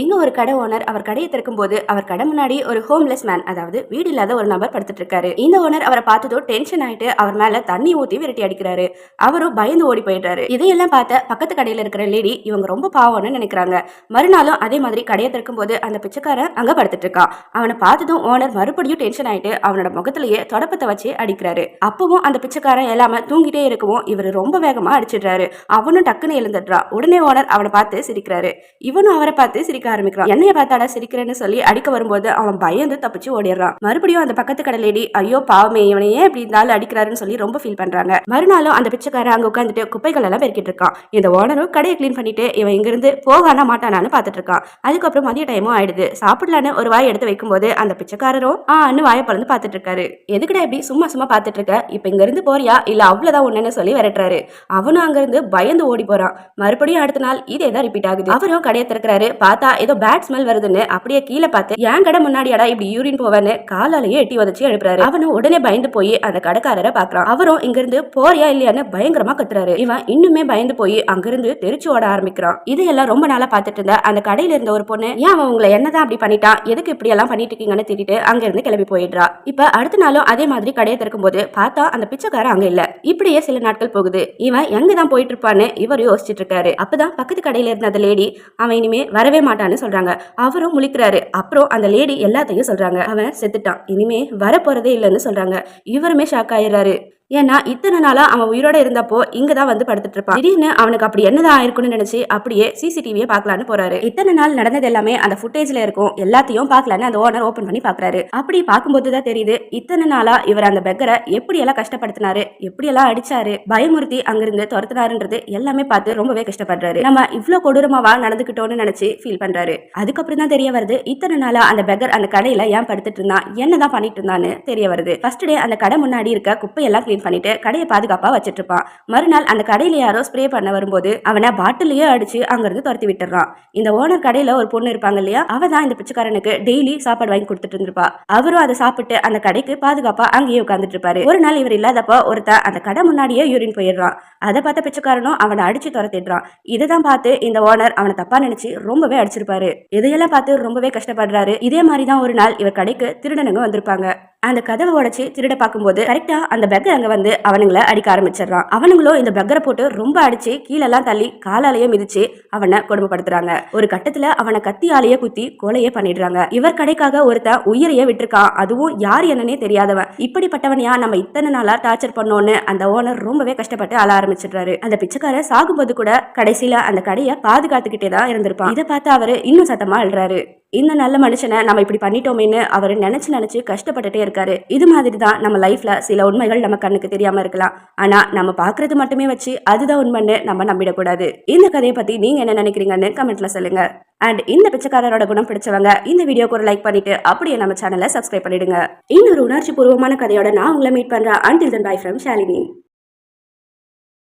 இங்க ஒரு கடை ஓனர் அவர் கடையை திறக்கும் போது அவர் கடை முன்னாடி ஒரு ஹோம்லெஸ் மேன், அதாவது வீடு இல்லாத ஒரு நபர் படுத்துட்டு இருக்காரு. இந்த ஓனர் அவரை பார்த்ததும் டென்ஷன் ஆயிட்டு அவர் மேல தண்ணி ஊத்தி விரட்டி அடிக்கிறாரு. அவரும் பயந்து ஓடி போயிடுறாரு. இதையெல்லாம் பார்த்த பக்கத்து கடையில இருக்கிற லேடி இவங்க ரொம்ப பாவம்னு நினைக்கிறாங்க. மறுநாளும் அதே மாதிரி கடையை திறக்கும் போது அந்த பிச்சைக்காரன் அங்க படுத்துட்டு இருக்கான். அவனை பார்த்ததும் ஓனர் மறுபடியும் டென்ஷன் ஆயிட்டு அவனோட முகத்திலேயே தொடப்பத்தை வச்சு அடிக்கிறாரு. அப்பவும் அந்த பிச்சைக்காரன் எல்லாம தூங்கிட்டே இருக்கவும் இவர் ரொம்ப வேகமா அடிச்சிடுறாரு. அவனும் டக்குன்னு எழுந்துடுறான். உடனே ஓனர் அவனை பார்த்து சிரிக்கிறாரு. இவனும் அவரை பார்த்து சிரிக்க ஆரம்பிக்கிறான். என்னைய பார்த்தாடா சிரிக்கிறேன்னு சொல்லி அடிக்க வரும்போது அவன் பயந்து தப்பிச்சு ஓடிடுறான். மறுபடியும் அந்த பக்கத்து கடை லேடி ஐயோ பாவமே இவனை ஏன் இப்படி இருந்தாலும் அடிக்கிறாருன்னு சொல்லி ரொம்ப ஃபீல் பண்றாங்க. மறுநாளும் அந்த பிச்சைக்காரன் அங்க உட்காந்துட்டு குப்பைகள் எல்லாம் பெருக்கிட்டு இருக்கான். இந்த ஓனரும் கடையை கிளீன் பண்ணிட்டு இவன் இங்க இருந்து போகானா மாட்டானான்னு பாத்துட்டு இருக்கான். அதுக்கப்புறம் மதிய டைமும் ஆயிடுது. சாப்பிடலான்னு ஒரு வாய் எடுத்து வைக்கும் போது அந்த பிச்சைக்காரரும் வாயை பறந்து பாத்துட்டு இருக்காரு. எதுக்குடா இப்படி சும்மா சும்மா பாத்துட்டு இருக்க, இப்ப இங்க இருந்து போறியா இல்ல அவ்வளவுதான் ஒண்ணுன்னு சொல்லி விரட்டுறாரு. அவனும் அங்க இருந்து பயந்து ஓடி போறான். மறுபடியும் அடுத்த நாள் இதேதான் ரிப்பீட் ஆகுது. அவரும் கடையை திறக்கிறாரு. பார்த்தா ஏதோ பேட் ஸ்மெல் வருதுன்னு அப்படியே கீழே பார்த்து என் கடை முன்னாடியாடா இப்படி யூரின் போவேன்னு காலாலேயே எட்டி உதச்சி எழுப்புறாரு. அவனும் உடனே பயந்து போய் அந்த கடைக்காரரை பாக்குறான். அவரும் இங்க இருந்து போறியா இல்லையான்னு பயங்கரமா கத்துறாரு. இவன் இன்னுமே பயந்து போய் அங்கிருந்து தெரிச்சு ஓட ஆரம்பிக்கிறான். இதையெல்லாம் ரொம்ப நாளா பாத்துட்டு இருந்த அந்த கடையில இருந்த ஒரு பொண்ணு ஏன் அவன் உங்களை என்னதான் அப்படி பண்ணிட்டான், எதுக்கு இப்படி எல்லாம் பண்ணிட்டு இருக்கீங்கன்னு திட்டிட்டு அங்க இருந்து கிளம்பி போயிடுறா. இப்ப அடுத்த நாளும் அதே மாதிரி கடையை திறக்கும் போது பார்த்தா அந்த பிச்சைக்காரன் அங்க இல்ல. இப்படியே சில நாட்கள் போகுது. இவன் எங்கதான் போயிட்டு இருப்பான்னு இவர் யோசிச்சுட்டு இருக்காரு. அப்பதான் பக்கத்து கடையில இருந்த அந்த லேடி அவன் இனிமே வரவே மாட்டான்னு சொல்றாங்க. அவரும் முழிக்கிறாரு. அப்புறம் அந்த லேடி எல்லாத்தையும் சொல்றாங்க. அவன் செத்துட்டான், இனிமே வர போறதே இல்லைன்னு சொல்றாங்க. இவருமே ஷாக் ஆயிடுறாரு. ஏன்னா இத்தனை நாளா அவன் உயிரோட இருந்தப்போ இங்கதான் வந்து படுத்துட்டு இருப்பான். திடீர்னு அவனுக்கு அப்படி என்னதான் ஆயிருக்குன்னு நினைச்சு அப்படியே சிசிடிவியை பாக்கலான்னு போறாரு. இத்தனை நாள் நடந்தது எல்லாமே அந்த ஃபுட்டேஜ்ல இருக்கும். எல்லாத்தையும் பாக்கலான்னு அந்த ஓனர் ஓபன் பண்ணி பாக்குறாரு. அப்படி பார்க்கும்போதுதான் தெரியுது இத்தனை நாளா இவர் அந்த பெக்கரை எப்படி எல்லாம் கஷ்டப்படுத்தினாரு, எப்படி எல்லாம் அடிச்சாரு, பயமுறுத்தி அங்கிருந்து துரத்துனாருன்றது எல்லாமே பார்த்து ரொம்பவே கஷ்டப்படுறாரு. நம்ம இவ்வளவு கொடூரமாவா நடந்துகிட்டோம்னு நினைச்சு ஃபீல் பண்றாரு. அதுக்கப்புறம் தான் தெரிய வருது இத்தனை நாளா அந்த பெக்கர் அந்த கடையில ஏன் படுத்துட்டு இருந்தான், என்னதான் பண்ணிட்டு இருந்தான்னு தெரிய வருது. ஃபர்ஸ்ட் டே அந்த கடை முன்னாடி இருக்க குப்பையெல்லாம் கிளீன் பண்ணிட்டு கடையை பாதுகாப்பா வச்சிட்டு இருப்பான். மறுநாள் அந்த கடையில யாரோ ஸ்ப்ரே பண்ண வரும்போது அவனை பாட்டிலேயே அடிச்சு அங்கிருந்து துரத்தி விட்டுறான். இந்த ஓனர் கடையில ஒரு பொண்ணு இருப்பாங்க இல்லையா, அவ தான் இந்த பிச்சைக்காரனுக்கு டெய்லி சாப்பாடு வாங்கி கொடுத்துட்டு இருந்திருப்பா. அவரும் அதை சாப்பிட்டு அந்த கடைக்கு பாதுகாப்பா அங்கேயே உட்கார்ந்துட்டு இருப்பாரு. ஒரு நாள் இவர் இல்லாதப்ப ஒருத்தன் அந்த கடை முன்னாடியே யூரின் போயிடுறான். அதை பார்த்த பிச்சைக்காரனும் அவனை அடிச்சு துரத்திடுறான். இதைதான் பார்த்து இந்த ஓனர் அவனை தப்பா நினைச்சு ரொம்பவே அடிச்சிருப்பாரு. இதையெல்லாம் பார்த்து ரொம்பவே கஷ்டப்படுறாரு. இதே மாதிரிதான் ஒரு நாள் இவர் கடைக்கு திருடனுங்க வந்திருப்பாங்க. அந்த கதவை உடைச்சு திருட பார்க்கும்போது கரெக்டா அந்த பெக்கர் அங்க வந்து அவனுங்களை அடிக்க ஆரம்பிச்சிடறான். அவனுங்களும் இந்த பெக்கரை போட்டு ரொம்ப அடிச்சு கீழெல்லாம் தள்ளி காலாலேயே மிதிச்சு அவனை கொடுமைப்படுத்துறாங்க. ஒரு கட்டத்துல அவனை கத்தியாலேயே குத்தி கொலையே பண்ணிடுறாங்க. இவர் கடைக்காக ஒருத்தன் உயிரையே விட்டுருக்கான், அதுவும் யார் என்னன்னே தெரியாதவன். இப்படிப்பட்டவனையா நம்ம இத்தனை நாளா டார்ச்சர் பண்ணோன்னு அந்த ஓனர் ரொம்பவே கஷ்டப்பட்டு அழ ஆரம்பிச்சிடுறாரு. அந்த பிச்சைக்காரர் சாகும்போது கூட கடைசியில அந்த கடையை பாதுகாத்துக்கிட்டே தான் இருந்திருப்பான். இதை பார்த்து அவரு இன்னும் சத்தமா அழுறாரு. இந்த நல்ல மனுஷனை நம்ம இப்படி பண்ணிட்டோமேன்னு அவர் நினைச்சு கஷ்டப்பட்டுட்டே இருக்காரு. இது மாதிரி தான் நம்ம லைஃப்ல சில உண்மைகள் நம்ம கண்ணுக்கு தெரியாம இருக்கலாம். ஆனா நம்ம பாக்குறது மட்டுமே வச்சு அதுதான் உண்மைன்னு நம்ம நம்பிடக்கூடாது. இந்த கதையை பத்தி நீங்க என்ன நினைக்கிறீங்கன்னு கமெண்ட்ல சொல்லுங்க. அண்ட் இந்த பிச்சைக்காரரோட குணம் பிடிச்சவங்க இந்த வீடியோக்கு ஒரு லைக் பண்ணிட்டு அப்படியே நம்ம சேனலை சப்ஸ்கிரைப் பண்ணிடுங்க. இன்னொரு உணர்ச்சி பூர்வமான கதையோட நான் உங்களை மீட் பண்றேன். Until then, bye from Shalini.